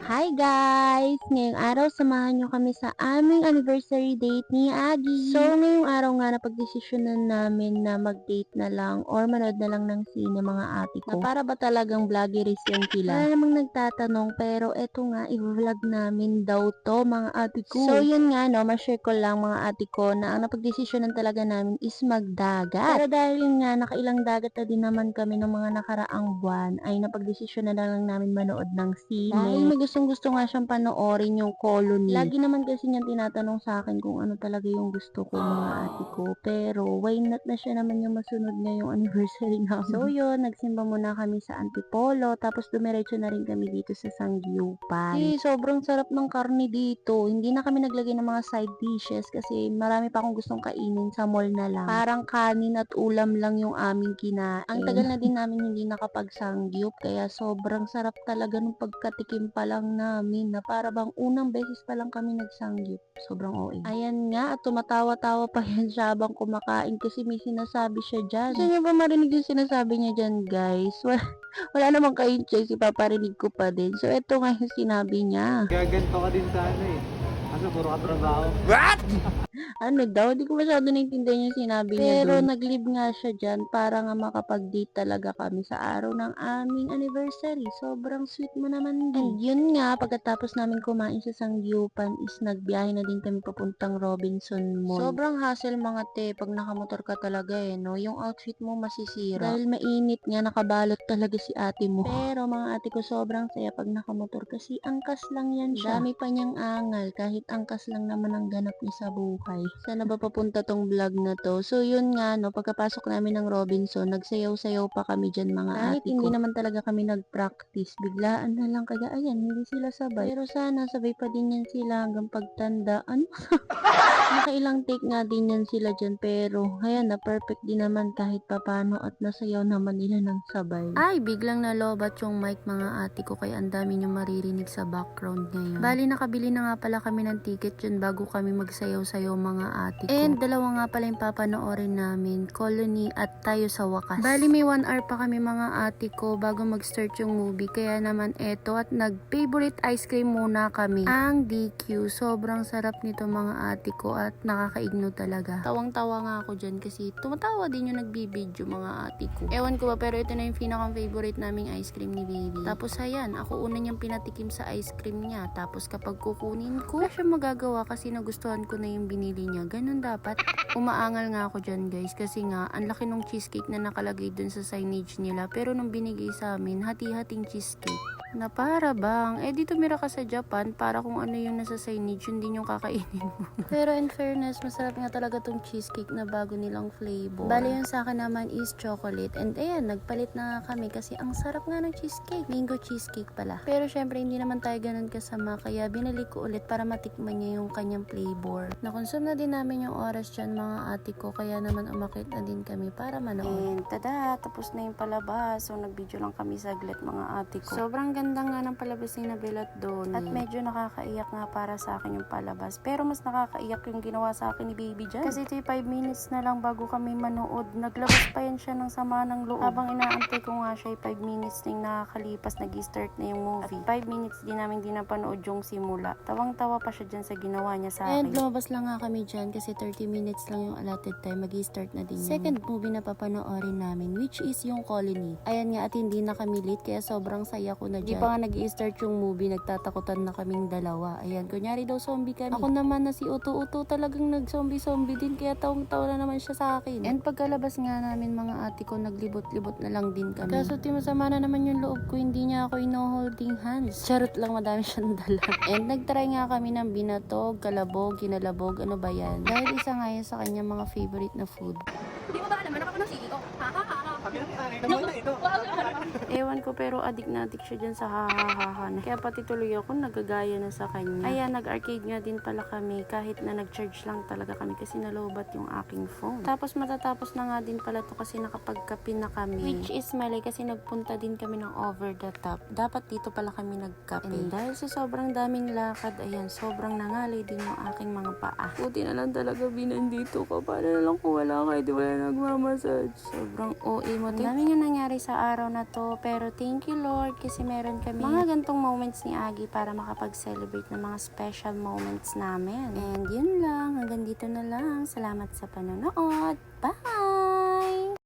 Hi guys! Ngayong araw, samahan nyo kami sa aming anniversary date ni Agi. So, ngayong araw nga napagdesisyonan namin na mag-date na lang or manood na lang ng sine mga ate ko. Na para ba talagang vloggeries yan sila? Wala namang nagtatanong pero eto nga, i-vlog namin daw to mga ate ko. So, yun nga no, ma-share ko lang mga ate ko na ang napagdesisyonan talaga namin is magdagat. Pero dahil yun nga, nakailang dagat na din naman kami ng mga nakaraang buwan, ay napagdesisyonan na lang namin manood ng sine. Dahil may gusto nga siyang panoorin yung Colony. Lagi naman kasi niyang tinatanong sa akin kung ano talaga yung gusto ko mga ate ko. Pero why not na siya naman yung masunod ngayong anniversary namin. So yun, nagsimba muna kami sa Antipolo. Tapos dumiretso na rin kami dito sa Sangguniang. Sobrang sarap ng karne dito. Hindi na kami naglagay ng mga side dishes kasi marami pa akong gustong kainin sa mall na lang. Parang kanin at ulam lang yung aming kinain. Ang tagal na din namin hindi nakapag-sangyup kaya sobrang sarap talaga nung pagkatikim pa lang namin na para bang unang beses pa lang kami nagsangyup. Sobrang OA. Ayan nga, at tumatawa-tawa pa yan siya habang kumakain kasi may sinasabi siya dyan. Gusto niyo ba marinig yung sinasabi niya dyan, guys? Wala namang kayong choice, ipaparinig ko pa din. So, eto nga yung sinabi niya. Gaganto ka din sana eh. Ano, puro ka trabaho. Ano daw, di ko masyado naintindihan yung sinabi niya pero nag-leave nga siya dyan para nga makapag-date talaga kami sa araw ng aming anniversary. Sobrang sweet mo naman din. And yun nga, pagkatapos namin kumain sa Sangguniang is nagbiyahe na din kami papuntang Robinson Mall. Sobrang hassle mga te, pag nakamotor ka talaga eh, no? Yung outfit mo masisira. Dahil mainit nga, nakabalot talaga si ate mo. Pero mga ate ko sobrang saya pag nakamotor kasi angkas lang yan siya. Dami pa niyang angal, kahit angkas lang naman ang ganap niya sa buhay. Sana ba papunta tong vlog na to? So yun nga no, pagkapasok namin ng Robinson, nagsayaw-sayaw pa kami dyan mga kahit ate ko. Hindi naman talaga kami nag-practice, biglaan na lang kaya ayan, hindi sila sabay. Pero sana sabay pa din yan sila hanggang pagtanda. Ano? Nakailang take nga din yan sila dyan pero ayan na perfect din naman kahit papano at nasayaw naman nila ng sabay. Ay, biglang nalobat yung mic mga ate ko kaya ang dami nyo maririnig sa background ngayon. Bali nakabili na nga pala kami ng ticket yun bago kami magsayaw-sayaw mga ate ko. And dalawa nga pala yung papanoorin namin, Colony at Tayo sa Wakas. Bali may 1 hour pa kami mga ate ko bago mag-start yung movie kaya naman eto at nag-favorite ice cream muna kami. Ang DQ, sobrang sarap nito mga ate ko at nakakaigno talaga. Tawang-tawa nga ako dyan kasi tumatawa din yung nagbibideo mga ate ko. Ewan ko ba pero ito na yung pinakang favorite naming ice cream ni baby. Tapos ayan, ako una niyang pinatikim sa ice cream niya. Tapos kapag kukunin ko, wala siya magagawa kasi nagustuhan ko na yung binili niya. Ganun dapat. Umaangal nga ako dyan guys kasi nga ang laki ng cheesecake na nakalagay dun sa signage nila. Pero nung binigay sa amin, hati-hating cheesecake. Na para bang, eh di tumira ka sa Japan para kung ano yung nasa signage, yun din yung kakainin mo. Pero in fairness, masarap nga talaga tong cheesecake na bago nilang flavor. Bali yung sa akin naman is chocolate. And ayan, nagpalit na nga kami kasi ang sarap nga ng cheesecake. Mango cheesecake pala. Pero syempre, hindi naman tayo ganun kasama. Kaya binalik ko ulit para matikman niya yung kanyang flavor. Nakonsume na din namin yung oras dyan mga ate ko. Kaya naman umakit na din kami para manood. And tada, tapos na yung palabas. So nag-video lang kami saglit mga ate ko. Sobrang ganda nga ng palabas ni Nabel at Donnie. At medyo nakakaiyak nga para sa akin yung palabas. Pero mas nakakaiyak yung ginawa sa akin ni baby dyan. Kasi ito 5 minutes na lang bago kami manood. Naglabas pa yan siya ng sama ng loob. Habang inaantay ko nga siya 5 minutes na yung nakakalipas, nag-start na yung movie. At 5 minutes din namin din napanood yung simula. Tawang-tawa pa siya dyan sa ginawa niya sa akin. And lumabas lang nga kami dyan kasi 30 minutes lang yung allotted time. Mag-start na din yung second movie na papanoorin namin, which is yung Colony. Ayan nga at hindi na kami late kaya sobrang saya ko na dyan. Di pa nga nag-start yung movie, nagtatakutan na kaming dalawa. Ayan, kunyari daw zombie kami. Ako naman na si Uto-Uto talagang nag-zombie-zombie din kaya tawang-tawa na naman siya sa akin. And pagkalabas nga namin mga ate ko, naglibot-libot na lang din kami. Kaso masama na naman yung loob ko, hindi niya ako ino-holding hands. Charot lang, madami siyang dala. And nagtry nga kami ng binatog, kalabog, kinalabog, ano ba yan? Dahil isa nga yan sa kanya mga favorite na food. Hindi mo ba alam, anak ako ng CEO? Ha? Sabi natin, naman na ito. Ewan ko, pero adik na adik siya dyan sa ha-ha-ha. Kaya pati tuloy ako nagagaya na sa kanya. Ayan, nag-arcade nga din pala kami kahit na nag-charge lang talaga kami kasi nalobat yung aking phone. Tapos matatapos na nga din pala to kasi nakapagkape na kami. Which is mali kasi nagpunta din kami ng over the top. Dapat dito pala kami nagkape. And dahil sa sobrang daming lakad, ayan, sobrang nangalay din yung aking mga paa. Buti na lang talaga binandito ko. Paano na lang kung wala ka, di wala nagmamassage. Sobrang OA mo. Ang dami nga nangyari sa araw na to, pero thank you Lord kasi meron kami mga gantong moments ni Agi para makapag-celebrate ng mga special moments namin. And yun lang, hanggang dito na lang. Salamat sa panonood. Bye!